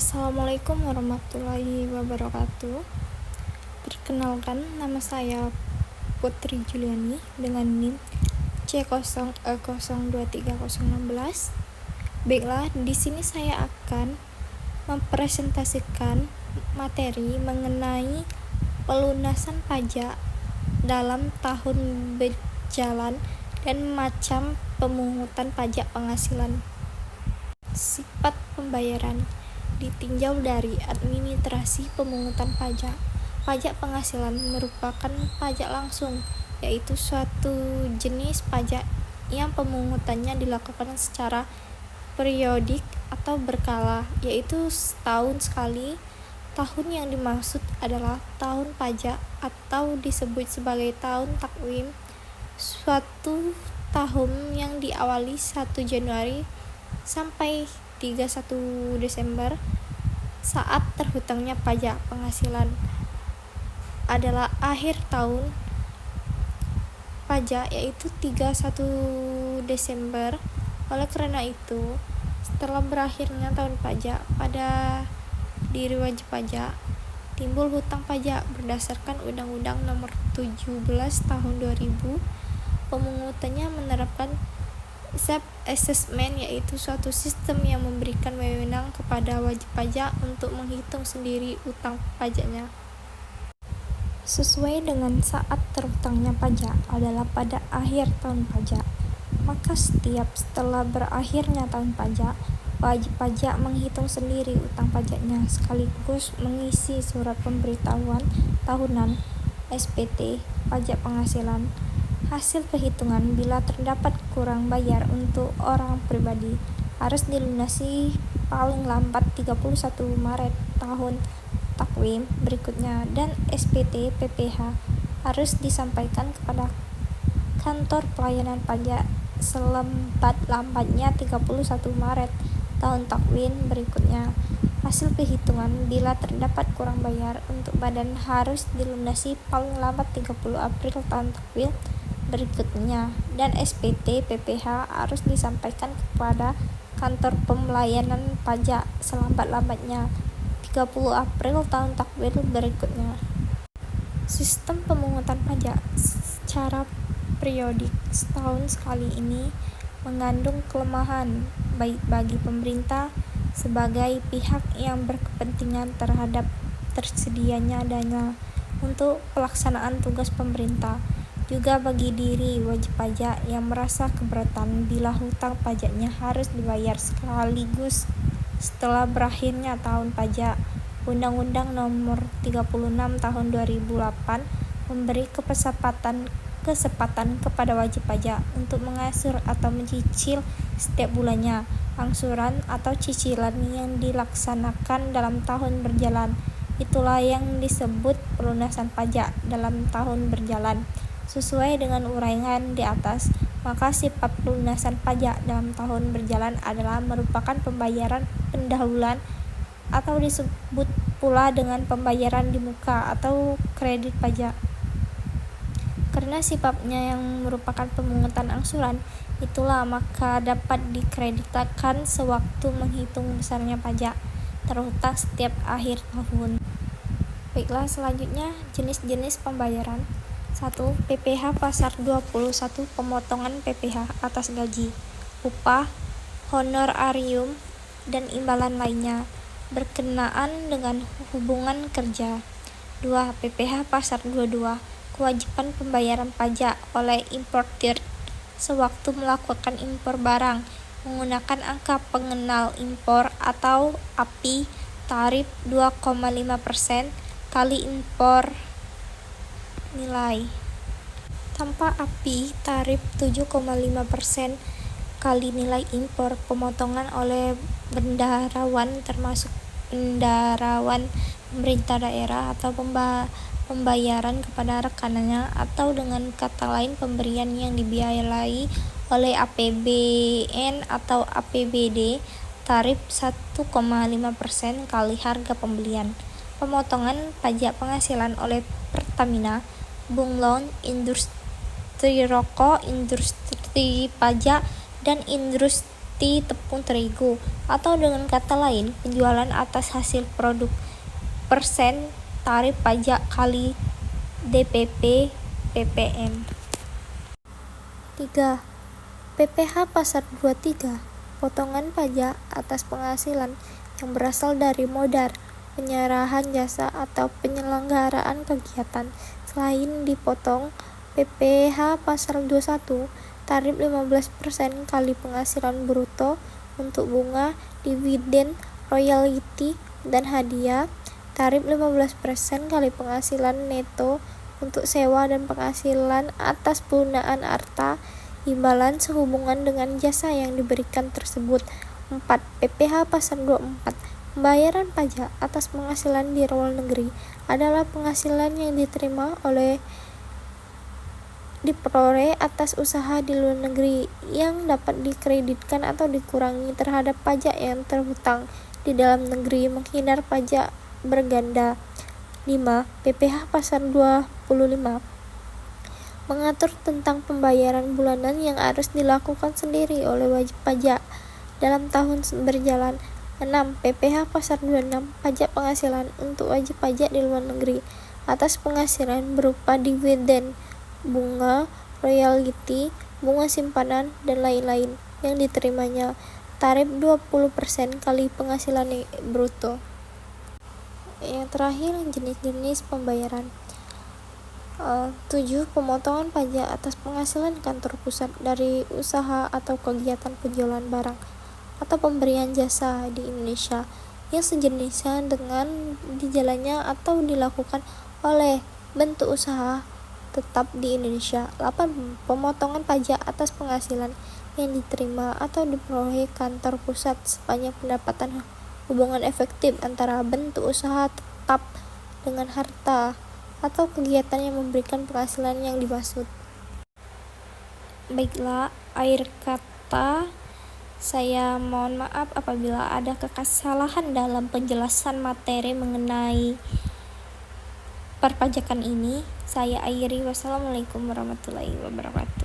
Assalamualaikum warahmatullahi wabarakatuh. Perkenalkan, nama saya Putri Juliani dengan NIM C0E023016. Baiklah, di sini saya akan mempresentasikan materi mengenai pelunasan pajak dalam tahun berjalan dan macam pemungutan pajak penghasilan. Sifat pembayaran ditinjau dari administrasi pemungutan pajak. Pajak penghasilan merupakan pajak langsung, yaitu suatu jenis pajak yang pemungutannya dilakukan secara periodik atau berkala, yaitu setahun sekali. Tahun yang dimaksud adalah tahun pajak atau disebut sebagai tahun takwim, suatu tahun yang diawali 1 Januari sampai 31 Desember saat terhutangnya pajak penghasilan adalah akhir tahun pajak, yaitu 31 Desember. Oleh karena itu, setelah berakhirnya tahun pajak pada diri wajib pajak, timbul hutang pajak berdasarkan Undang-Undang Nomor 17 Tahun 2000. Pemungutannya menerapkan self-assessment, yaitu suatu sistem yang memberikan wewenang kepada wajib pajak untuk menghitung sendiri utang pajaknya. Sesuai dengan saat terhutangnya pajak adalah pada akhir tahun pajak, maka setelah berakhirnya tahun pajak, wajib pajak menghitung sendiri utang pajaknya sekaligus mengisi surat pemberitahuan tahunan SPT pajak penghasilan. Hasil perhitungan bila terdapat kurang bayar untuk orang pribadi harus dilunasi paling lambat 31 Maret tahun takwim berikutnya, dan SPT PPh harus disampaikan kepada kantor pelayanan pajak selambat-lambatnya 31 Maret tahun takwim berikutnya. Hasil perhitungan bila terdapat kurang bayar untuk badan harus dilunasi paling lambat 30 April tahun takwim berikutnya, dan SPT PPh harus disampaikan kepada kantor pelayanan pajak selambat-lambatnya 30 April tahun takwim berikutnya. Sistem pemungutan pajak secara periodik setahun sekali ini mengandung kelemahan baik bagi pemerintah sebagai pihak yang berkepentingan terhadap tersedianya dana untuk pelaksanaan tugas pemerintah, juga bagi diri wajib pajak yang merasa keberatan bila hutang pajaknya harus dibayar sekaligus setelah berakhirnya tahun pajak. Undang-Undang Nomor 36 Tahun 2008 memberi kesempatan kepada wajib pajak untuk mengangsur atau mencicil setiap bulannya angsuran atau cicilan yang dilaksanakan dalam tahun berjalan. Itulah yang disebut pelunasan pajak dalam tahun berjalan. Sesuai dengan uraian di atas, maka sifat pelunasan pajak dalam tahun berjalan adalah merupakan pembayaran pendahuluan atau disebut pula dengan pembayaran di muka atau kredit pajak. Karena sifatnya yang merupakan pemungutan angsuran, itulah maka dapat dikreditkan sewaktu menghitung besarnya pajak terhutang setiap akhir tahun. Baiklah, selanjutnya jenis-jenis pembayaran. 1. PPh Pasar 21 pemotongan PPh atas gaji, upah, honorarium, dan imbalan lainnya berkenaan dengan hubungan kerja. 2. PPh Pasar 22 kewajiban pembayaran pajak oleh importir sewaktu melakukan impor barang menggunakan angka pengenal impor atau API tarif 2,5% kali impor nilai. Tanpa API tarif 7,5% kali nilai impor pemotongan oleh bendaharawan termasuk bendaharawan pemerintah daerah atau pembayaran kepada rekanannya, atau dengan kata lain pemberian yang dibiayai oleh APBN atau APBD tarif 1,5% kali harga pembelian. Pemotongan pajak penghasilan oleh Pertamina, Bunglon, industri rokok, industri pajak, dan industri tepung terigu Atau dengan kata lain, penjualan atas hasil produk persen tarif pajak kali DPP PPN. 3. PPh Pasar 23, potongan pajak atas penghasilan yang berasal dari modal, penyerahan jasa atau penyelenggaraan kegiatan. Selain dipotong PPh Pasar 21, tarif 15% kali penghasilan bruto untuk bunga, dividen, royalti, dan hadiah, tarif 15% kali penghasilan neto untuk sewa dan penghasilan atas pelunaan harta imbalan sehubungan dengan jasa yang diberikan tersebut. 4. PPh Pasar 24, pembayaran pajak atas penghasilan di luar negeri adalah penghasilan yang diperoleh atas usaha di luar negeri yang dapat dikreditkan atau dikurangi terhadap pajak yang terhutang di dalam negeri, menghindar pajak berganda. 5. PPh Pasar 25, mengatur tentang pembayaran bulanan yang harus dilakukan sendiri oleh wajib pajak dalam tahun berjalan. 6. PPh Pasar 26, pajak penghasilan untuk wajib pajak di luar negeri atas penghasilan berupa dividen, bunga, royalti, bunga simpanan, dan lain-lain yang diterimanya, tarif 20% kali penghasilan bruto. Yang terakhir, jenis-jenis pembayaran. 7. Pemotongan pajak atas penghasilan kantor pusat dari usaha atau kegiatan penjualan barang atau pemberian jasa di Indonesia yang sejenisnya dengan dijalannya atau dilakukan oleh bentuk usaha tetap di Indonesia. 8. Pemotongan pajak atas penghasilan yang diterima atau diperoleh kantor pusat sepanjang pendapatan hubungan efektif antara bentuk usaha tetap dengan harta atau kegiatan yang memberikan penghasilan yang dimaksud. Baiklah, akhir kata, saya mohon maaf apabila ada kesalahan dalam penjelasan materi mengenai perpajakan ini. Saya akhiri. Wassalamualaikum warahmatullahi wabarakatuh.